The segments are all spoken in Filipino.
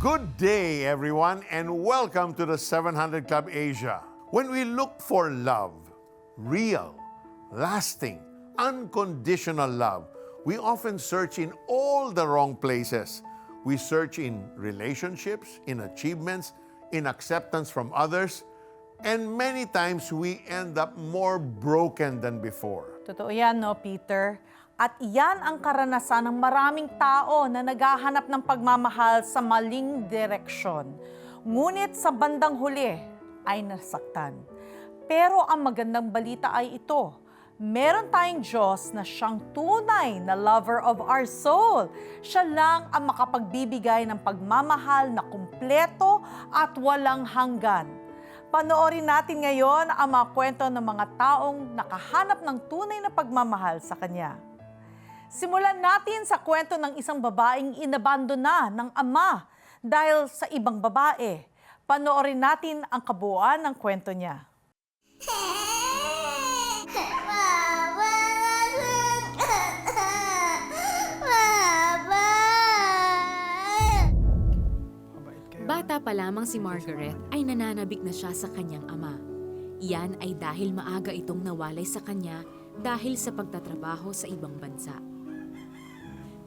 Good day, everyone, and welcome to the 700 Club Asia. When we look for love, real, lasting, unconditional love, we often search in all the wrong places. We search in relationships, in achievements, in acceptance from others, and many times we end up more broken than before. Totoo yan, no, Peter? At iyan ang karanasan ng maraming tao na naghahanap ng pagmamahal sa maling direksyon. Ngunit sa bandang huli ay nasaktan. Pero ang magandang balita ay ito. Meron tayong Diyos na siyang tunay na lover of our soul. Siya lang ang makapagbibigay ng pagmamahal na kumpleto at walang hanggan. Panoorin natin ngayon ang mga kwento ng mga taong nakahanap ng tunay na pagmamahal sa Kanya. Simulan natin sa kwento ng isang babaeng inabandona ng ama dahil sa ibang babae. Panoorin natin ang kabuuan ng kwento niya. Bata pa lamang si Margaret ay nananabik na siya sa kanyang ama. Iyan ay dahil maaga itong nawalay sa kanya dahil sa pagtatrabaho sa ibang bansa.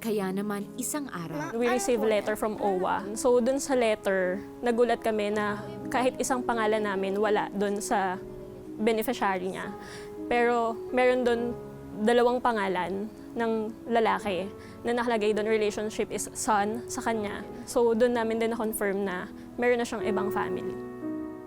Kaya naman isang araw, We received letter from OWA. So dun sa letter, nagulat kami na kahit isang pangalan namin wala dun sa beneficiary niya. Pero meron dun 2 pangalan ng lalaki na nakalagay dun relationship is son sa kanya. So dun namin din na-confirm na meron na siyang ibang family.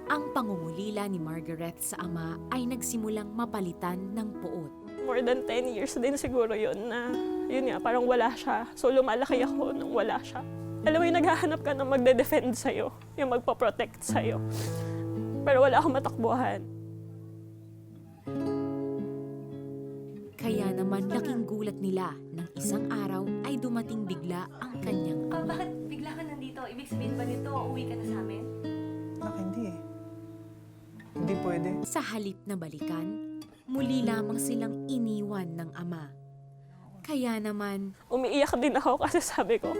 ang pangungulila ni Margaret sa ama ay nagsimulang mapalitan ng puot. More than 10 years din siguro yun na, yun nga, parang wala siya. So lumalaki ako nung wala siya. Alam mo yung naghahanap ka ng magde-defend sa'yo, yung magpa-protect sa'yo. Pero wala akong matakbuhan. Kaya naman laking gulat nila nang isang araw ay dumating bigla ang kanyang ama. Bakit bigla ka nandito? Ibig sabihin ba nito, uuwi ka na sa amin? Hindi eh. Hindi pwede. Sa halip na balikan, muli lamang silang iniwan ng ama. Kaya naman, Umiiyak din ako kasi sabi ko,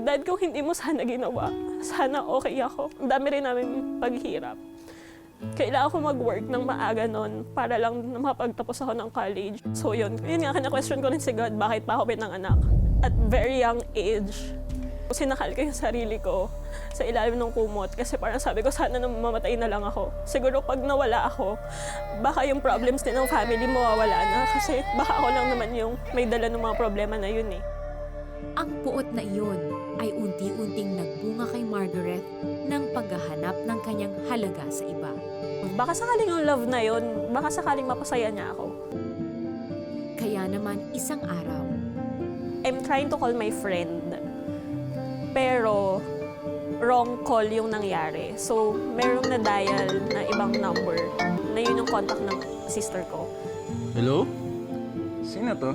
Dad, kung hindi mo sana ginawa, sana okay ako. Ang dami rin namin paghirap. Kailangan ko mag-work ng maaga nun para lang mapagtapos ako ng college. So yun nga, kina-question ko rin si God, bakit pa ako pinanganak? At very young age, sinakal ko yung sarili ko sa ilalim ng kumot kasi parang sabi ko, sana mamatay na lang ako. Siguro pag nawala ako, baka yung problems din ng family mo mawawala na kasi baka ako lang naman yung may dala ng mga problema na yun eh. ang puot na iyon ay unti-unting nagbunga kay Margaret ng paghahanap ng kanyang halaga sa iba. Baka sakaling yung love na yun, baka sakaling mapasaya niya ako. Kaya naman isang araw, I'm trying to call my friend. Pero, wrong call yung nangyari. So, merong na-dial na ibang number na yun yung contact ng sister ko. Hello? Sino to?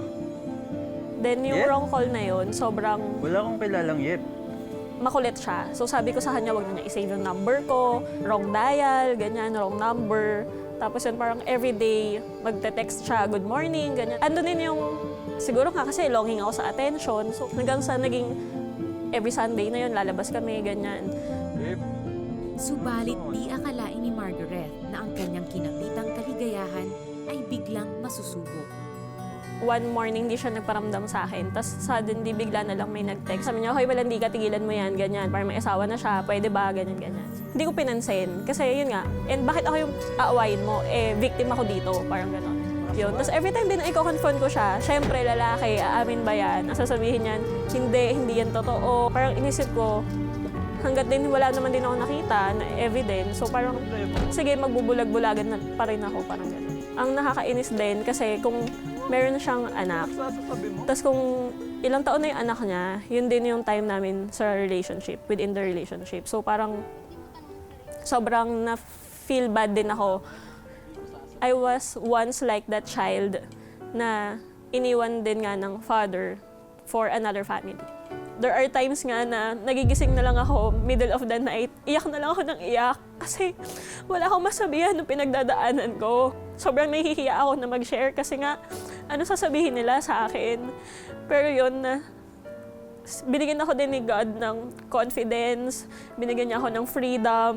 Then, yung Yep. wrong call na yun, sobrang Wala akong kilalang Yep. makulit siya. So, sabi ko sa kanya, wag na niya i-save yung number ko, wrong dial, ganyan, wrong number. Tapos yun, parang everyday, magte-text siya, good morning, ganyan. Ando din yung, siguro nga kasi longing ako sa attention. So, hanggang sa naging every Sunday na yun, lalabas kami, ganyan. Yep. subalit di akalain ni Margaret na ang kanyang kinabitang kaligayahan ay biglang masusubok. One morning, di siya nagparamdam sa akin. Tapos suddenly, bigla na lang may nag-text. Sabi niya, hoy, malandi ka, tigilan mo yan, ganyan. Parang may asawa na siya, pwede ba, ganyan, ganyan. Hindi ko pinansin. Kasi yun nga, and bakit ako yung aawayin mo? Eh, victim ako dito, parang gano'n. Yun. Tapos every time din na i-confront ko siya, syempre, lalaki, aamin ba yan? Ang sasabihin niyan, hindi yan totoo. Parang inisip ko, hanggat din wala naman din ako nakita na evidence. So parang, sige, magbubulag-bulagan na pa rin ako, parang gano'n. Ang nakakainis din kasi kung meron siyang anak, tapos kung ilang taon na yung anak niya, yun din yung time namin sa relationship, within the relationship. So parang sobrang na-feel bad din ako. I was once like that child na iniwan din nga ng father for another family. There are times nga na nagigising na lang ako, middle of the night, iyak na lang ako ng iyak kasi wala akong masabihan nung pinagdadaanan ko. sobrang nahihiya ako na mag-share kasi nga, ano sasabihin nila sa akin. Pero yun, binigyan ako din ni God ng confidence, binigyan niya ako ng freedom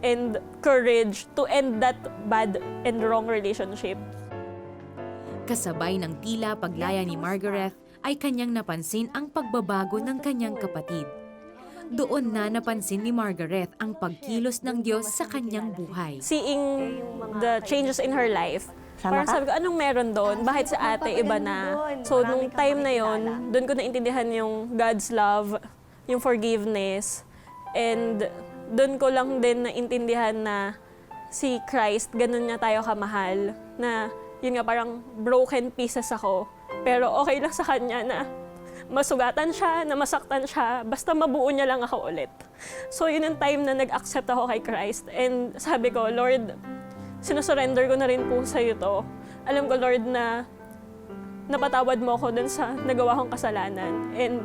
and courage to end that bad and wrong relationship. Kasabay ng tila paglaya ni Margaret ay kanyang napansin ang pagbabago ng kanyang kapatid. Doon na napansin ni Margaret ang pagkilos ng Diyos sa kanyang buhay. Seeing the changes in her life, parang sabi ko, anong meron doon? Bakit sa ate iba na? So, nung time na yon, doon ko naintindihan yung God's love, yung forgiveness, and doon ko lang din naintindihan na si Christ, ganun niya tayo kamahal, na yun nga parang broken pieces ako, pero okay lang sa kanya na masugatan siya, na masaktan siya, basta mabuo niya lang ako ulit. So yun yung time na nag-accept ako kay Christ, and sabi ko, Lord, sinusurrender ko na rin po sa iyo to. Alam ko, Lord, na napatawad mo ako dun sa nagawa kong kasalanan, and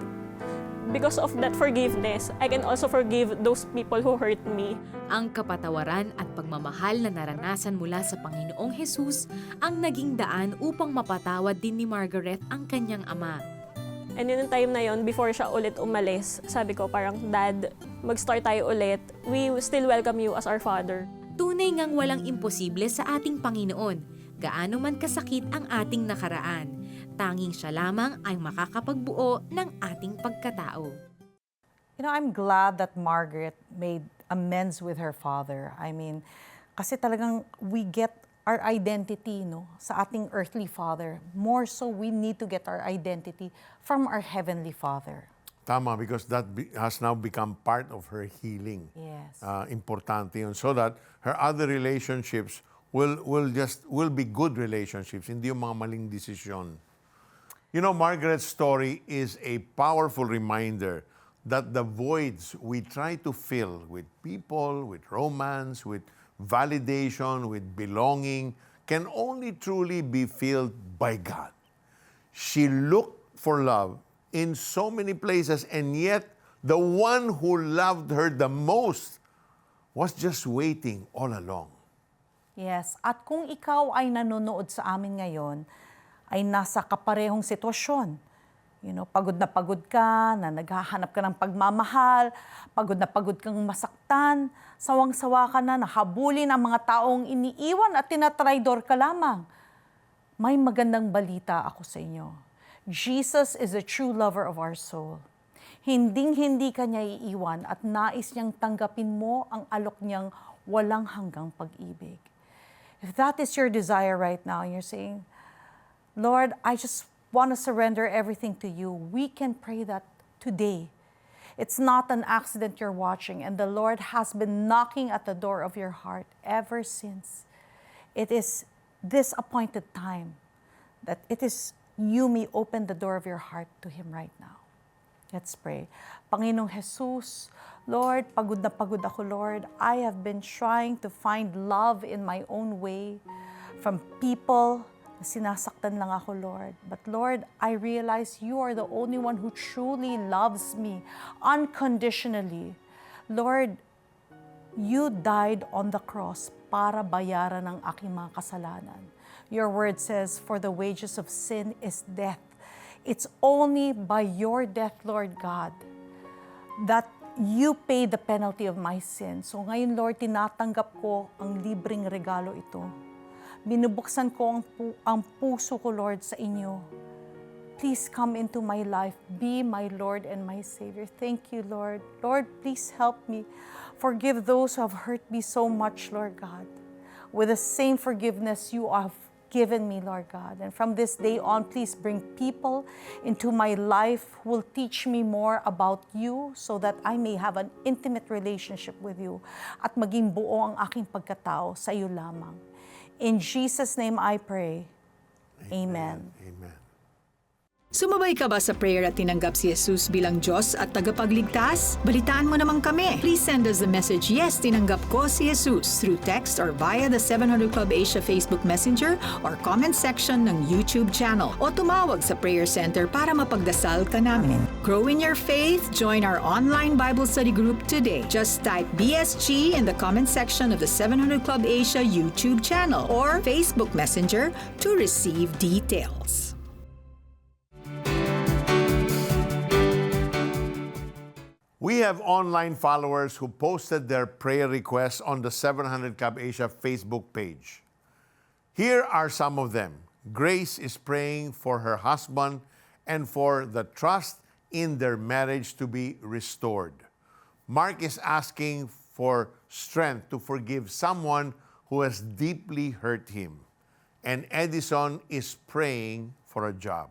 because of that forgiveness, I can also forgive those people who hurt me. Ang kapatawaran at pagmamahal na naranasan mula sa Panginoong Hesus ang naging daan upang mapatawad din ni Margaret ang kanyang ama. And yun yung time na yun, before siya ulit umalis, sabi ko parang, Dad, mag-start tayo ulit. We still welcome you as our father. Tunay ngang walang imposible sa ating Panginoon, gaano man kasakit ang ating nakaraan. Tanging siya lamang ay makakapagbuo ng ating pagkatao. You know, I'm glad that Margaret made amends with her father. I mean, kasi talagang we get our identity, no, sa ating earthly father. More so, we need to get our identity from our heavenly Father. Tama, because that has now become part of her healing. Yes. Importante yun. So that her other relationships will be good relationships, hindi yung mga maling desisyon. You know, Margaret's story is a powerful reminder that the voids we try to fill with people, with romance, with validation, with belonging, can only truly be filled by God. She looked for love in so many places, and yet the one who loved her the most was just waiting all along. Yes. At kung ikaw ay nanonood sa amin ngayon, ay nasa kaparehong sitwasyon. You know, pagod ka, na naghahanap ka ng pagmamahal, pagod kang masaktan, sawang-sawa ka na, nahabulin ang mga taong iniiwan at tinatraidor ka lamang. May magandang balita ako sa inyo. Jesus is a true lover of our soul. Hinding-hindi ka niya iiwan at nais niyang tanggapin mo ang alok niyang walang hanggang pag-ibig. If that is your desire right now, and you're saying, Lord, I just want to surrender everything to you, we can pray that today. It's not an accident you're watching, and the Lord has been knocking at the door of your heart ever since. It is this appointed time that you may open the door of your heart to Him right now. Let's pray. Panginoong Jesus, Lord, pagod na pagod ako, Lord. I have been trying to find love in my own way from people. Sinasaktan lang ako, Lord. But Lord, I realize you are the only one who truly loves me unconditionally. Lord, you died on the cross para bayaran ang aking mga kasalanan. Your word says, for the wages of sin is death. It's only by your death, Lord God, that you paid the penalty of my sin. So ngayon, Lord, tinatanggap ko ang libreng regalo ito. Binubuksan ko ang puso ko, Lord, sa inyo. Please come into my life. Be my Lord and my Savior. Thank you, Lord. Lord, please help me. Forgive those who have hurt me so much, Lord God. With the same forgiveness you have given me, Lord God. And from this day on, please bring people into my life who will teach me more about you so that I may have an intimate relationship with you at maging buo ang aking pagkatao sa iyo lamang. In Jesus' name I pray. Amen. Amen. Sumabay ka ba sa prayer at tinanggap si Jesus bilang Diyos at tagapagligtas? Balitaan mo naman kami. Please send us the message, "Yes, tinanggap ko si Jesus," through text or via the 700 Club Asia Facebook Messenger or comment section ng YouTube channel. O tumawag sa Prayer Center para mapagdasal ka namin. Grow in your faith. Join our online Bible study group today. Just type BSG in the comment section of the 700 Club Asia YouTube channel or Facebook Messenger to receive details. We have online followers who posted their prayer requests on the 700 Club Asia Facebook page. Here are some of them. Grace is praying for her husband and for the trust in their marriage to be restored. Mark is asking for strength to forgive someone who has deeply hurt him. And Edison is praying for a job.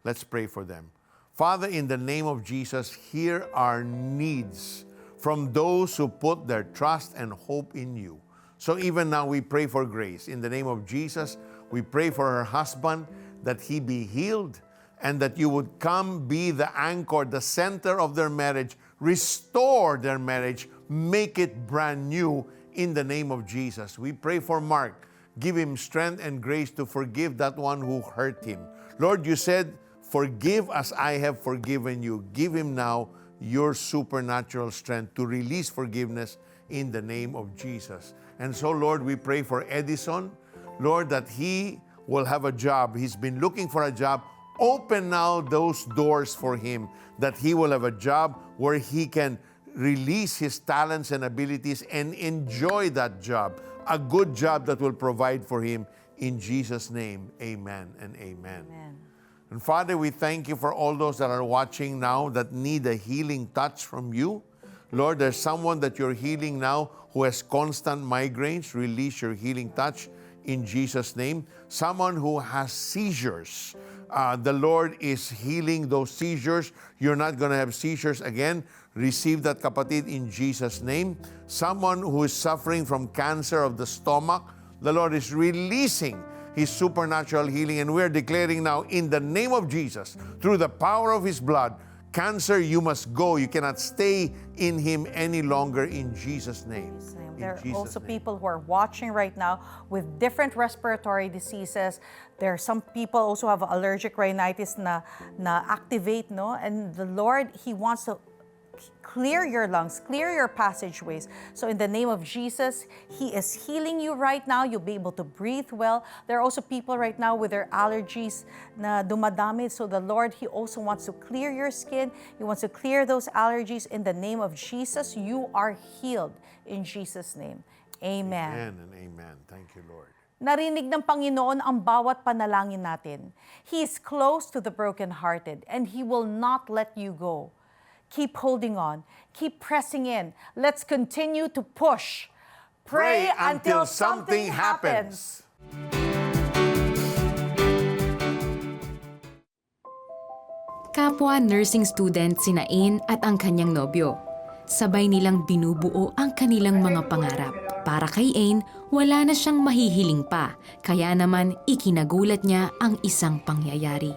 Let's pray for them. Father, in the name of Jesus, hear our needs from those who put their trust and hope in you. So even now we pray for Grace. In the name of Jesus, we pray for her husband that he be healed and that you would come be the anchor, the center of their marriage, restore their marriage, make it brand new in the name of Jesus. We pray for Mark. Give him strength and grace to forgive that one who hurt him. Lord, you said, "Forgive as I have forgiven you." Give him now your supernatural strength to release forgiveness in the name of Jesus. And so, Lord, we pray for Edison, Lord, that he will have a job. He's been looking for a job. Open now those doors for him, that he will have a job where he can release his talents and abilities and enjoy that job, a good job that will provide for him. In Jesus' name, amen and amen. Amen. And Father, we thank you for all those that are watching now that need a healing touch from you. Lord, there's someone that you're healing now who has constant migraines. Release your healing touch in Jesus' name. Someone who has seizures. The Lord is healing those seizures. You're not going to have seizures again. Receive that, kapatid, in Jesus' name. Someone who is suffering from cancer of the stomach, the Lord is releasing His supernatural healing, and we're declaring now in the name of Jesus, through the power of His blood, cancer, you must go. You cannot stay in Him any longer in Jesus' name. In There are Jesus' also name. people who are watching right now with different respiratory diseases. There are some people also have allergic rhinitis na activate, no? And the Lord, He wants to clear your lungs, clear your passageways. So in the name of Jesus, He is healing you right now. You'll be able to breathe well. There are also people right now with their allergies na dumadami. So the Lord, He also wants to clear your skin. He wants to clear those allergies. In the name of Jesus, you are healed. In Jesus' name, amen. Amen and amen. Thank you, Lord. Narinig ng Panginoon ang bawat panalangin natin. He is close to the brokenhearted, and He will not let you go. Keep holding on. Keep pressing in. Let's continue to push. Pray until something happens. Kapwa nursing student sina Ain at ang kanyang nobyo. Sabay nilang binubuo ang kanilang mga pangarap. Para kay Ain, wala na siyang mahihiling pa, kaya naman ikinagulat niya ang isang pangyayari.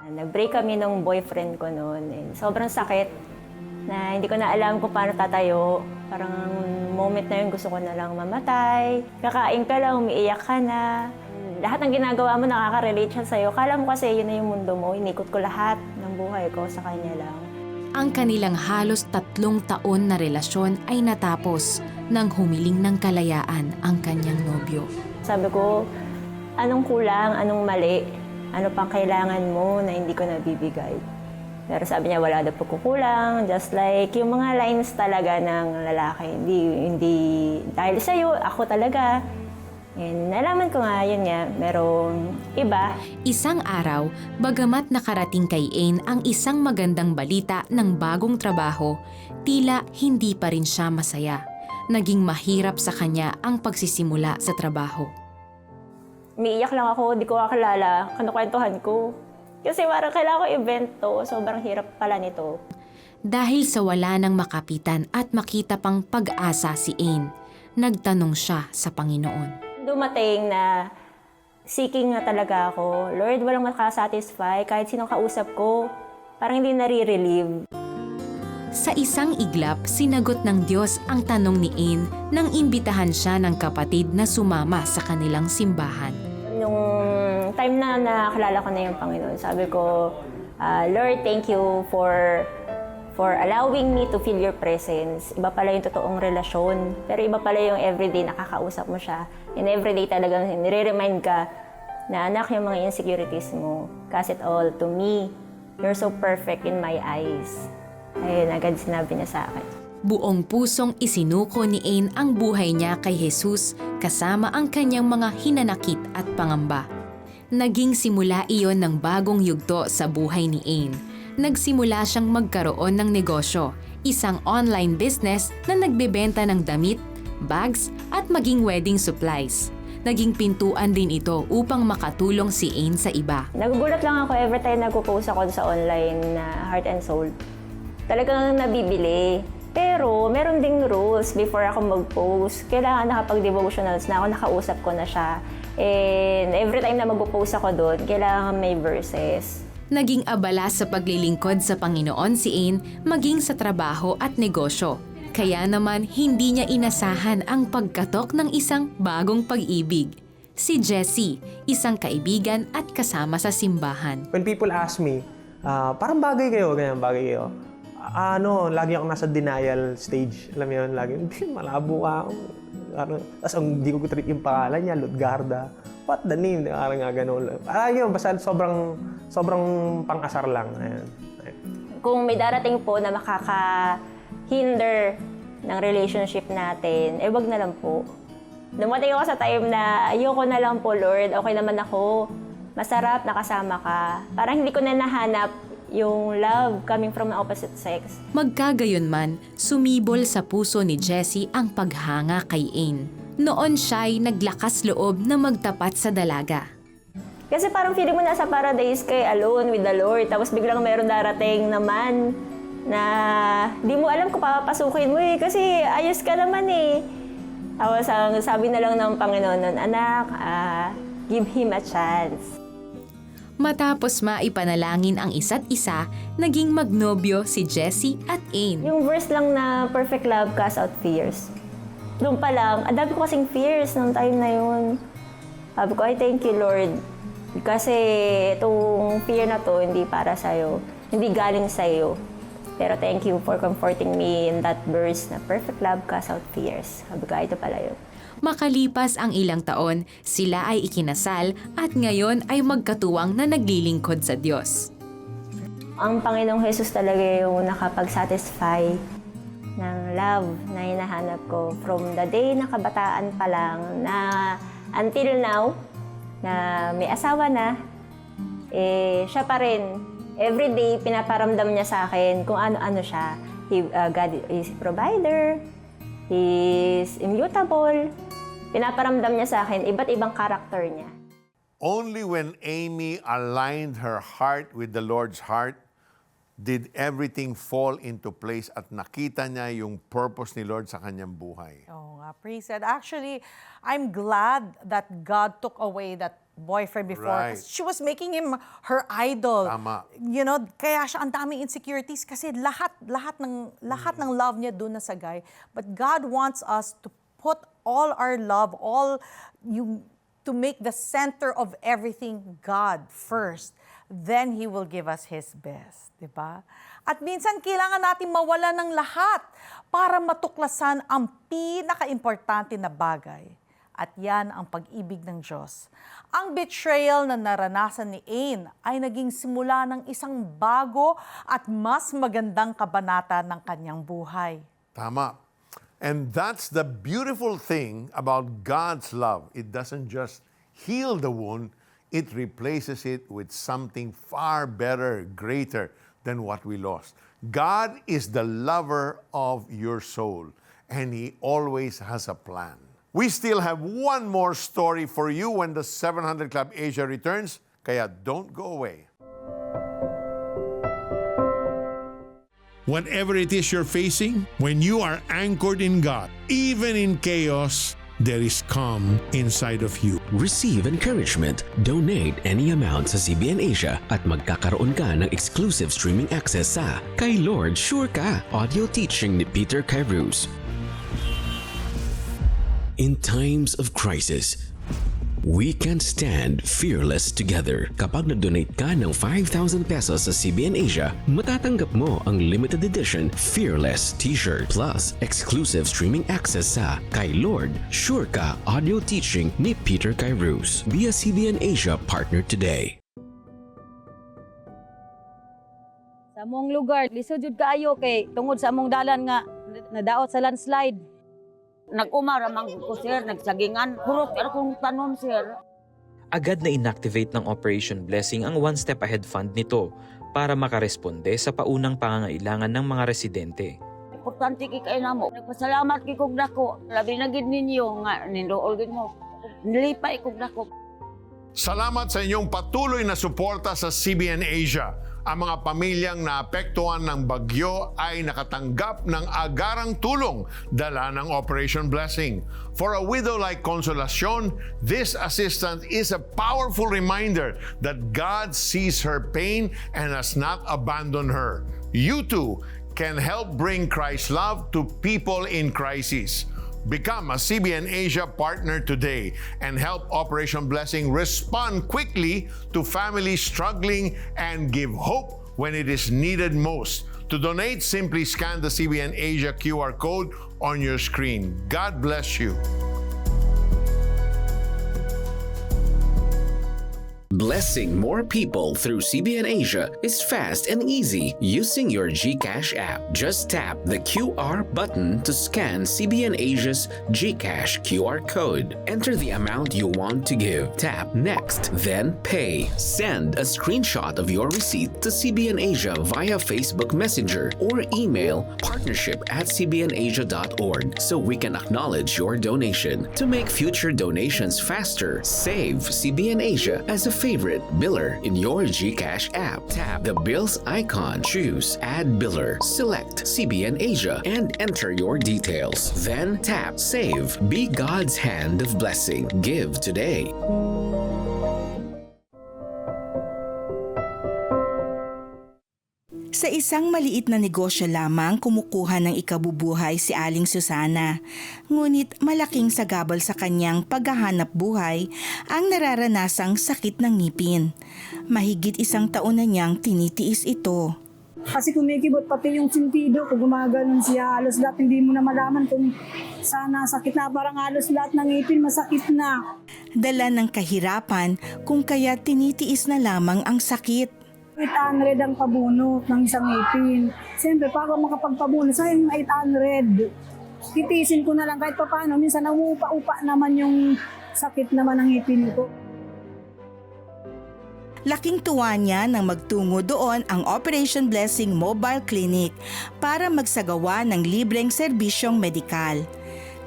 Nag-break kami ng boyfriend ko noon. And sobrang sakit na hindi ko na alam kung paano tatayo. Parang moment na yun gusto ko na lang mamatay. Kakain ka lang, umiiyak ka na. Lahat ng ginagawa mo nakaka-relate siya sa'yo. Kala mo kasi yun na yung mundo mo. Inikot ko lahat ng buhay ko sa kanya lang. Ang kanilang halos 3 taon na relasyon ay natapos nang humiling ng kalayaan ang kanyang nobyo. Sabi ko, anong kulang, anong mali? Ano pang kailangan mo na hindi ko nabibigay? Pero sabi niya, wala daw pagkukulang. Just like yung mga lines talaga ng lalaki. Hindi dahil sa'yo, ako talaga. And nalaman ko nga, yun nga, merong iba. Isang araw, bagamat nakarating kay Ain ang isang magandang balita ng bagong trabaho, tila hindi pa rin siya masaya. Naging mahirap sa kanya ang pagsisimula sa trabaho. Umiiyak lang ako, di ko kakilala, kanukwentuhan ko. Kasi parang kailangan ko event to, sobrang hirap pala nito. Dahil sa wala nang makapitan at makita pang pag-asa si Ain, nagtanong siya sa Panginoon. Dumating na seeking na talaga ako. Lord, walang makasatisfy kahit sinong kausap ko. Parang hindi nare-relieve. Sa isang iglap, sinagot ng Diyos ang tanong ni Ain nang imbitahan siya ng kapatid na sumama sa kanilang simbahan. Nung time na nakakilala ko na yung Panginoon, sabi ko, Lord, thank you for allowing me to feel your presence. Iba pala yung totoong relasyon, pero iba pala yung everyday nakakausap mo siya. And everyday talagang nire-remind ka na anak, yung mga insecurities mo, cast it all to me. You're so perfect in my eyes. Ayun, agad sinabi niya sa akin. Buong pusong isinuko ni Ain ang buhay niya kay Jesus kasama ang kanyang mga hinanakit at pangamba. Naging simula iyon ng bagong yugto sa buhay ni Ain. Nagsimula siyang magkaroon ng negosyo, isang online business na nagbebenta ng damit, bags at maging wedding supplies. Naging pintuan din ito upang makatulong si Ain sa iba. Nagugulat lang ako every time nagpo-post ako sa online na Heart and Soul. Talagang nabibili. Pero meron ding rules before ako mag-post. Kailangan nakapag-devotionals na ako, nakausap ko na siya. And every time na mag-post ako doon, kailangan may verses. Naging abala sa paglilingkod sa Panginoon si Ain maging sa trabaho at negosyo. Kaya naman hindi niya inasahan ang pagkatok ng isang bagong pag-ibig. Si Jessie, isang kaibigan at kasama sa simbahan. When people ask me, parang bagay kayo, ganyan bagay kayo. Lagi akong nasa denial stage. Alam mo yun, lagi, malabo ka. Tapos hindi ko trip yung pangalan niya, Lutgarda. What the name? Parang nga gano'n. Yun, basta sobrang pang-asar lang. Ayan. Kung may darating po na makaka-hinder ng relationship natin, wag na lang po. Dumating ako sa time na ayoko na lang po, Lord, okay naman ako. Masarap, nakasama ka. Parang hindi ko na nahanap yung love coming from the opposite sex. Magkagayunman, sumibol sa puso ni Jessie ang paghanga kay Ain. Noon siya'y naglakas loob na magtapat sa dalaga. Kasi parang feeling mo nasa paradise kay alone with the Lord. Tapos biglang meron darating naman na di mo alam kung papapasukin mo kasi ayos ka naman eh. Tapos ang sabi na lang ng Panginoon nun, anak, give him a chance. Matapos maipanalangin ang isa't isa, naging magnobyo si Jessie at Ain. Yung verse lang na perfect love casts out fears. Doon pa lang, ang dami ko kasing fears nung time na yun. Sabi ko, I thank you, Lord. Kasi itong fear na to, hindi para sa'yo. Hindi galing sa'yo. Pero thank you for comforting me in that verse na perfect love casts out fears. Sabi ko, ito pala yun. Makalipas ang ilang taon, sila ay ikinasal at ngayon ay magkatuwang na naglilingkod sa Diyos. Ang Panginoong Jesus talaga yung nakapag-satisfy ng love na hinahanap ko from the day na kabataan pa lang na until now, na may asawa na, siya pa rin. Every day, pinaparamdam niya sa akin kung ano-ano siya. God is provider, He is immutable. Pinaparamdam niya sa akin, iba't ibang karakter niya. Only when Amy aligned her heart with the Lord's heart did everything fall into place at nakita niya yung purpose ni Lord sa kanyang buhay. Oo nga, praise God. Actually, I'm glad that God took away that boyfriend before. Right. Kasi she was making him her idol. Tama. You know, kaya siya ang daming insecurities kasi lahat ng love niya doon na sa guy. But God wants us to put all our love, to make the center of everything God first. Then He will give us His best. Diba? At minsan kailangan natin mawala ng lahat para matuklasan ang pinaka-importante na bagay. At yan ang pag-ibig ng Diyos. Ang betrayal na naranasan ni Ain ay naging simula ng isang bago at mas magandang kabanata ng kanyang buhay. Tama. And that's the beautiful thing about God's love. It doesn't just heal the wound, it replaces it with something far better, greater than what we lost. God is the lover of your soul, and He always has a plan. We still have one more story for you when the 700 Club Asia returns, kaya don't go away. Whatever it is you're facing, when you are anchored in God, even in chaos, there is calm inside of you. Receive encouragement. Donate any amount sa CBN Asia at magkakaroon ka ng exclusive streaming access sa Kay Lord Sure Ka, audio teaching ni Peter Kairos. In times of crisis, we can stand fearless together. Kapag nag-donate ka ng 5,000 pesos sa CBN Asia, matatanggap mo ang limited edition Fearless t-shirt plus exclusive streaming access sa Kay Lord Sure Ka audio teaching ni Peter Kairos. Be a CBN Asia partner today. Sa among lugar, lisod jud kaayo kay tungod sa among dalan nga nadaot sa landslide. Nag-umar amang ko sir, nagsagingan. Purot akong tanom sir. Agad na inactivate ng Operation Blessing ang One Step Ahead Fund nito para makaresponde sa paunang pangangailangan ng mga residente. Importante kay namo. Nagpasalamat kay kog dako. Labi na gid ninyo nga nindool gid mo. Nilipay kog dako. Salamat sa inyong patuloy na suporta sa CBN Asia. Ang mga pamilyang naapektuhan ng bagyo ay nakatanggap ng agarang tulong dala ng Operation Blessing. For a widow like Consolacion, this assistance is a powerful reminder that God sees her pain and has not abandoned her. You too can help bring Christ's love to people in crisis. Become a CBN Asia partner today and help Operation Blessing respond quickly to families struggling and give hope when it is needed most. To donate, simply scan the CBN Asia QR code on your screen. God bless you. Blessing more people through CBN Asia is fast and easy using your GCash app. Just tap the QR button to scan CBN Asia's GCash QR code. Enter the amount you want to give. Tap Next, then Pay. Send a screenshot of your receipt to CBN Asia via Facebook Messenger or email partnership@cbnasia.org so we can acknowledge your donation. To make future donations faster, save CBN Asia as a favorite biller in your GCash app. Tap the bills icon, choose Add Biller, select CBN Asia, and enter your details. Then tap Save. Be God's hand of blessing. Give today. Sa isang maliit na negosyo lamang kumukuha ng ikabubuhay si Aling Susana. Ngunit malaking sagabal sa kanyang paghahanap buhay ang nararanasang sakit ng ngipin. Mahigit 1 taon na niyang tinitiis ito. Kasi kumikibot pati yung sentido ko, gumaganon siya. Halos lahat hindi mo na malaman kung sana sakit na. Parang halos lahat ng ngipin masakit na. Dala ng kahirapan kung kaya tinitiis na lamang ang sakit. 800 ang pabunot ng isang ngipin. Siyempre, para makapagpabunot, sayang 800. Titiisin ko na lang kahit paano. Minsan umupa-upa naman yung sakit naman ng ngipin ko. Laking tuwa niya nang magtungo doon ang Operation Blessing Mobile Clinic para magsagawa ng libreng serbisyong medikal.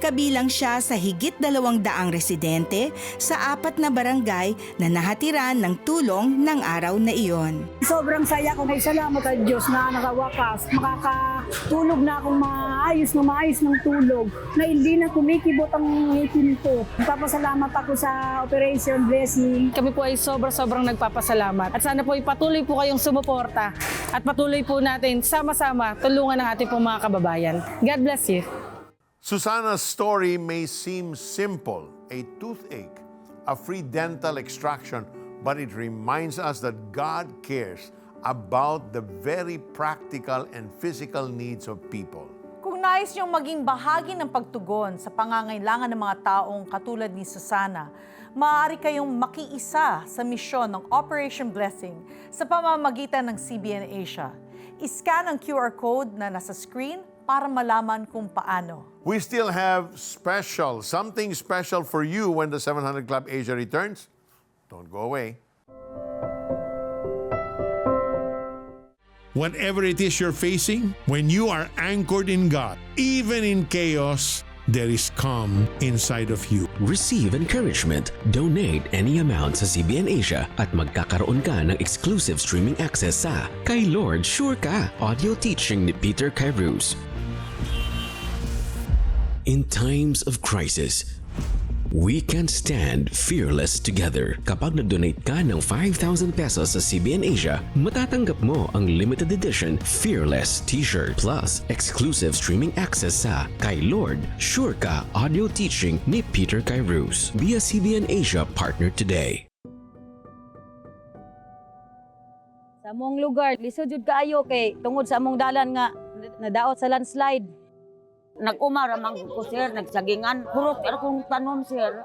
Kabilang siya sa higit 200 residente sa 4 na barangay na nahatiran ng tulong ng araw na iyon. Sobrang saya ko. May salamat sa Diyos na nakawakas. Makakatulog na akong maayos ng tulog na hindi na kumikibot ang ngipin ko. Nagpapasalamat ako sa Operation Blessing. Kami po ay sobrang nagpapasalamat. At sana po patuloy po kayong sumuporta at patuloy po natin sama-sama tulungan ang ating pong mga kababayan. God bless you. Susana's story may seem simple, a toothache, a free dental extraction, but it reminds us that God cares about the very practical and physical needs of people. Kung nais niyong maging bahagi ng pagtugon sa pangangailangan ng mga taong katulad ni Susana, maaari kayong makiisa sa misyon ng Operation Blessing sa pamamagitan ng CBN Asia. I-scan ang QR code na nasa screen para malaman kung paano. We still have something special for you when the 700 Club Asia returns. Don't go away. Whatever it is you're facing, when you are anchored in God, even in chaos, there is calm inside of you. Receive encouragement. Donate any amount sa CBN Asia at magkakaroon ka ng exclusive streaming access sa Kay Lord Sure Ka, audio teaching ni Peter Kairos. In times of crisis, We can stand fearless together. Kapag nag-donate ka ng 5,000 pesos sa CBN Asia, matatanggap mo ang limited edition Fearless t-shirt plus exclusive streaming access sa Kay Lord, Sure Ka audio teaching ni Peter Kairos. Be a CBN Asia partner today. Sa among lugar, lisod jud kaayo kay tungod sa among dalan nga nadaot sa landslide. Nag-umar man ko sir, nagsagingan. Hurot kung tanom sir.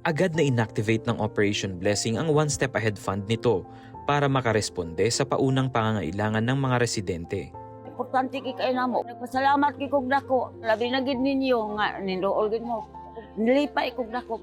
Agad na inactivate ng Operation Blessing ang One Step Ahead Fund nito para makaresponde sa paunang pangangailangan ng mga residente. Importante kay kayo namo. Nagpasalamat kay kog dako. Labi na gid ninyo nga nindool gid mo. Nilipay kog dako.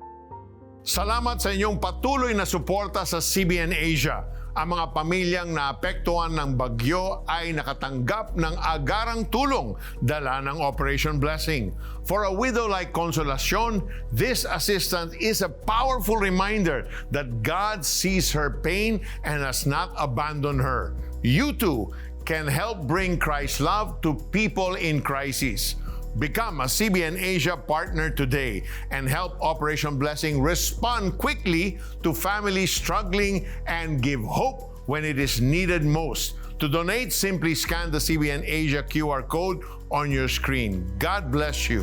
Salamat sa inyong patuloy na suporta sa CBN Asia. Ang mga pamilyang naapektuhan ng bagyo ay nakatanggap ng agarang tulong dala ng Operation Blessing. For a widow like Consolacion, this assistance is a powerful reminder that God sees her pain and has not abandoned her. You too can help bring Christ's love to people in crisis. Become a CBN Asia partner today and help Operation Blessing respond quickly to families struggling and give hope when it is needed most. To donate, simply scan the CBN Asia QR code on your screen. God bless you.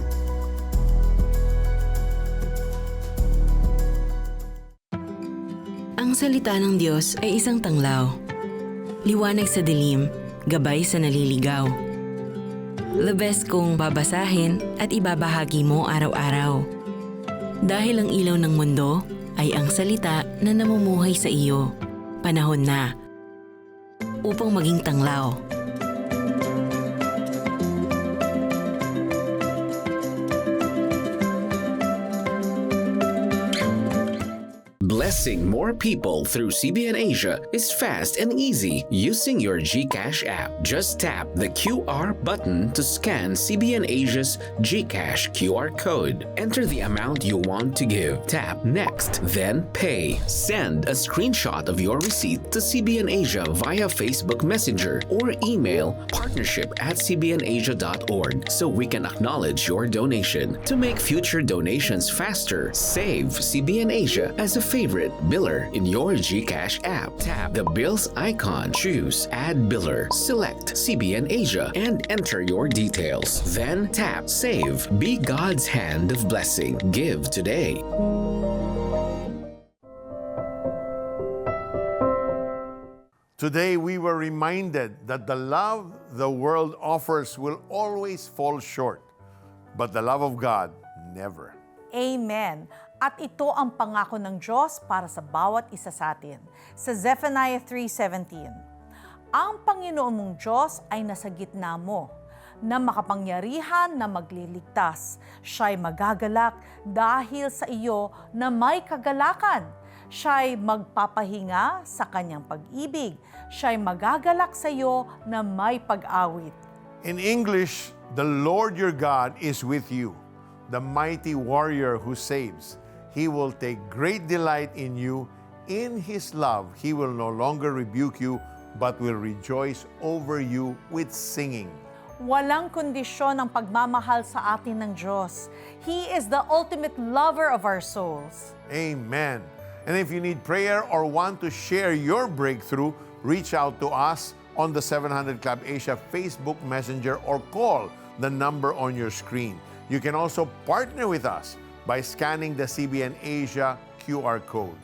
Ang salita ng Diyos ay isang tanglaw. Liwanag sa dilim, gabay sa naliligaw. The best kong babasahin at ibabahagi mo araw-araw. Dahil ang ilaw ng mundo ay ang salita na namumuhay sa iyo. Panahon na upang maging tanglaw. Blessing more people through CBN Asia is fast and easy using your GCash app. Just tap the QR button to scan CBN Asia's GCash QR code. Enter the amount you want to give. Tap Next, then Pay. Send a screenshot of your receipt to CBN Asia via Facebook Messenger or email partnership@cbnasia.org so we can acknowledge your donation. To make future donations faster, save CBN Asia as a favorite biller in your GCash app. Tap the bills icon, choose Add Biller, select CBN Asia, and enter your details. Then tap Save. Be God's hand of blessing. Give today. Today we were reminded that the love the world offers will always fall short, but the love of God never. Amen. At ito ang pangako ng Diyos para sa bawat isa sa atin. Sa Zephaniah 3:17, ang Panginoon mong Diyos ay nasa gitna mo, na makapangyarihan na magliligtas. Siya'y magagalak dahil sa iyo na may kagalakan. Siya'y magpapahinga sa kanyang pag-ibig. Siya'y magagalak sa iyo na may pag-awit. In English, the Lord your God is with you, the mighty warrior who saves. He will take great delight in you. In His love, He will no longer rebuke you, but will rejoice over you with singing. Walang kondisyon ang pagmamahal sa atin ng Diyos. He is the ultimate lover of our souls. Amen. And if you need prayer or want to share your breakthrough, reach out to us on the 700 Club Asia Facebook Messenger or call the number on your screen. You can also partner with us by scanning the CBN Asia QR code.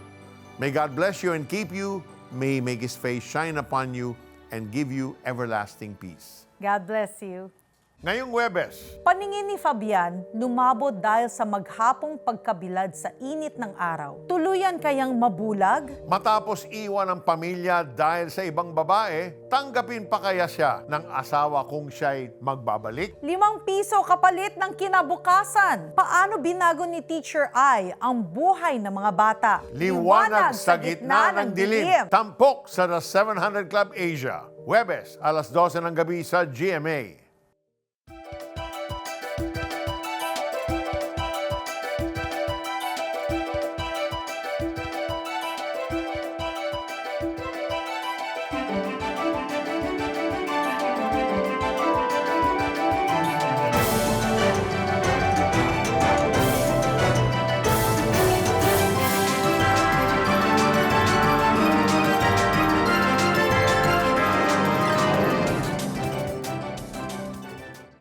May God bless you and keep you. May He make His face shine upon you and give you everlasting peace. God bless you. Ngayong Huwebes, Paningin ni Fabian lumabot dahil sa maghapong pagkabilad sa init ng araw. Tuluyan kayang mabulag? matapos iwan ang pamilya dahil sa ibang babae, tanggapin pa kaya siya ng asawa kung siya'y magbabalik? 5 piso kapalit ng kinabukasan. Paano binago ni Teacher Ai ang buhay ng mga bata? Liwanag sa gitna ng dilim. Tampok sa The 700 Club Asia. Huwebes, alas 12 ng gabi sa GMA.